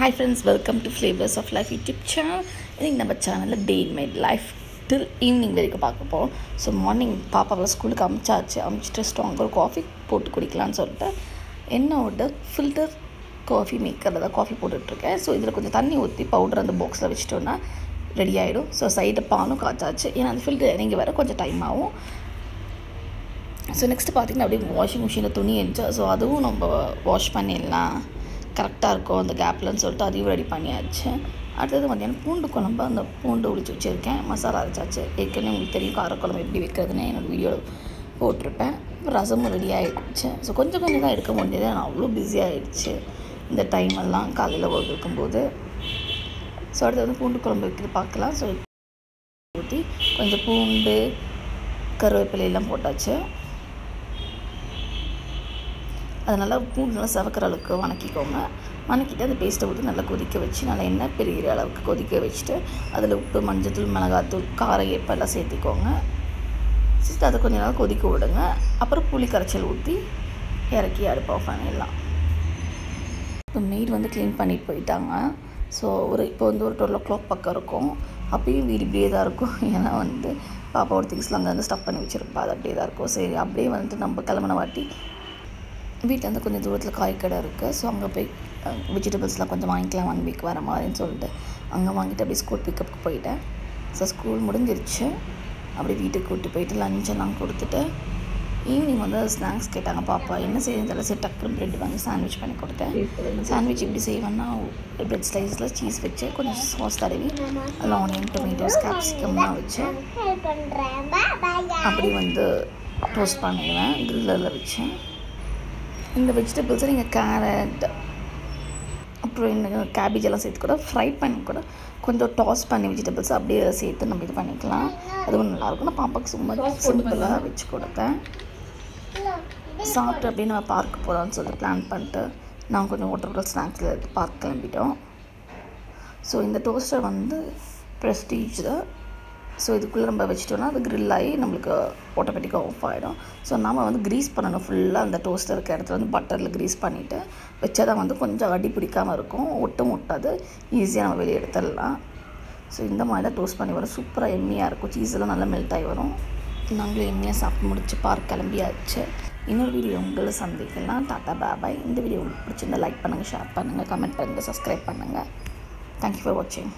Hi friends, welcome to Flavors of Life YouTube channel. இன்னைக்கு நம்ம சேனலில் day in my life till evening வரைக்கும் பார்க்க போகிறோம். ஸோ மார்னிங் பாப்பாவை ஸ்கூலுக்கு அமிச்சிட்டு ஸ்ட்ராங்காக காஃபி போட்டு குடிக்கலான்னு சொல்லிட்டு என்னோட ஃபில்டர் காஃபி மேக்கரில் தான் காஃபி போட்டுட்ருக்கேன். ஸோ இதில் கொஞ்சம் தண்ணி ஊற்றி பவுடர் அந்த பாக்ஸில் வச்சுட்டோன்னா ரெடி ஆகிடும். ஸோ சைடில் பாலும் காய்ச்சாச்சு. ஏன்னா அந்த ஃபில்டர் இறங்கி வர கொஞ்சம் டைம் ஆகும். ஸோ நெக்ஸ்ட்டு பார்த்திங்கன்னா அப்படியே வாஷிங் மிஷினில் துணி இருந்துச்சு. ஸோ அதுவும் நம்ம வாஷ் பண்ணிடலாம், கரெக்டாக இருக்கும் அந்த கேப்லன்னு சொல்லிட்டு அதையும் ரெடி பண்ணியாச்சு. அடுத்தது மத்தியானம் பூண்டு குழம்பு, அந்த பூண்டு உளிச்சு வச்சுருக்கேன், மசாலா அரைச்சாச்சு. ஏற்கனவே உங்களுக்கு தெரியும் காரக்குழம்பு எப்படி வைக்கிறதுன்னு என்னோடய வீடியோவில் போட்டிருப்பேன். ரசமும் ரெடி ஆகிடுச்சு. ஸோ கொஞ்சம் தான் எடுக்க முடியாது, நான் அவ்வளோ பிஸியாகிடுச்சு இந்த டைமெல்லாம் காலையில் ஒர்க் இருக்கும்போது. ஸோ அடுத்து வந்து பூண்டு குழம்பு வைக்கிறது பார்க்கலாம். ஸோ ஊற்றி கொஞ்சம் பூண்டு கருவேப்பிலையெல்லாம் போட்டாச்சு. அது நல்லா பூண்டு நல்லா செவக்கிற அளவுக்கு வணக்கிக்கோங்க. வணக்கிட்டு அந்த பேஸ்ட்டை ஊற்றி நல்லா கொதிக்க வச்சு நல்லா எண்ணெய் பெரிய அளவுக்கு கொதிக்க வச்சுட்டு அதில் உப்பு, மஞ்சத்தூள், மிளகாத்தூள், காரம் ஏப்பெல்லாம் சேர்த்திக்கோங்க. சேர்த்து அதை கொஞ்சம் நாள் கொதிக்க விடுங்க. அப்புறம் புளி கரைச்சல் ஊற்றி இறக்கி அடுப்பு ஆஃப் பண்ணிடலாம். இப்போ மெய்ட் வந்து க்ளீன் பண்ணிட்டு போயிட்டாங்க. ஸோ இப்போ வந்து ஒரு 12 o'clock பக்கம் இருக்கும். அப்பயும் வீடு இப்படியே தான் இருக்கும். ஏன்னா வந்து பாப்பாவோட திங்ஸ்லாம் அங்கே ஸ்டப் பண்ணி வச்சுருப்பா, அது அப்படியே தான் இருக்கும். சரி அப்படியே வந்துட்டு நம்ம கிளம்பின வாட்டி வீட்டில் வந்து கொஞ்சம் தூரத்தில் காய்கடை இருக்குது. ஸோ அங்கே போய் வெஜிடபிள்ஸ்லாம் கொஞ்சம் வாங்கிக்கலாம் 1 week வர மாதிரின்னு சொல்லிட்டு அங்கே வாங்கிட்டு அப்படியே ஸ்கூல் பிக்கப்புக்கு போயிட்டேன். ஸோ ஸ்கூல் முடிஞ்சிருச்சு. அப்படியே வீட்டுக்கு கூப்பிட்டு போயிட்டு லஞ்செல்லாம் கொடுத்துட்டு ஈவினிங் வந்து ஸ்நாக்ஸ் கேட்டாங்க பாப்பா. என்ன செய்யுதுன்னு சரி டக்குனு ப்ரெட் வாங்கி சாண்ட்விச் பண்ணி கொடுத்தேன். சாண்ட்விச் எப்படி செய்வேன்னா ப்ரெட் ஸ்லைஸில் சீஸ் வச்சு கொஞ்சம் சாஸ் தடவி அதில் ஆனியன், டொமேட்டோஸ், கேப்சிகம்லாம் வச்சு அப்படி வந்து டோஸ்ட் பண்ணிடுவேன் கிரில்லரில் வச்சு. இந்த வெஜிடபிள்ஸை நீங்கள் கேரட் அப்புறம் இந்த கேபேஜ் எல்லாம் சேர்த்து கூட ஃப்ரை பண்ணி கூட கொஞ்சம் டாஸ் பண்ணி வெஜிடபிள்ஸ் அப்படியே சேர்த்து நம்ம இது பண்ணிக்கலாம். அதுவும் நல்லாயிருக்கும். நான் பாப்பாவுக்கு சும்மா சிம்பிளாக வச்சு கொடுத்தேன். சாப்பிட்டு அப்படியே நம்ம பார்க்க போகிறோம்னு சொல்லிட்டு பிளான் பண்ணிட்டு நாங்கள் கொஞ்சம் வாட்டர் ஸ்நாக்ஸில் எடுத்து பார்க் கிளம்பிட்டோம். ஸோ இந்த டோஸ்டர் வந்து ப்ரெஸ்டீஜ் தான். ஸோ இதுக்குள்ளே நம்ம வச்சிட்டோன்னா அது க்ரில் ஆகி நம்மளுக்கு ஆட்டோமேட்டிக்காக ஆஃப் ஆகிடும். ஸோ நம்ம வந்து க்ரீஸ் பண்ணணும் ஃபுல்லாக. அந்த டோஸ்டர் இருக்க இடத்துல வந்து பட்டரில் க்ரீஸ் பண்ணிவிட்டு வச்சா தான் வந்து கொஞ்சம் அடி பிடிக்காமல் இருக்கும், ஒட்டாது, ஈஸியாக நம்ம வெளியே எடுத்துடலாம். ஸோ இந்த மாதிரி தான் டோஸ்ட் பண்ணி வரும். சூப்பராக எம்மியாக இருக்கும். சீஸெல்லாம் நல்லா மெல்ட் ஆகி வரும். நாங்களும் எம்மியாக சாப்பிட்டு முடிச்சு பார்க் கிளம்பியாச்சு. இன்னொரு வீடியோ உங்களை சந்திக்கலாம். டாட்டா பாய். இந்த வீடியோ உங்களுக்கு பிடிச்சிருந்தா லைக் பண்ணுங்கள், ஷேர் பண்ணுங்கள், கமெண்ட் பண்ணுங்கள், சப்ஸ்கிரைப் பண்ணுங்கள். தேங்க்யூ ஃபார் வாட்சிங்.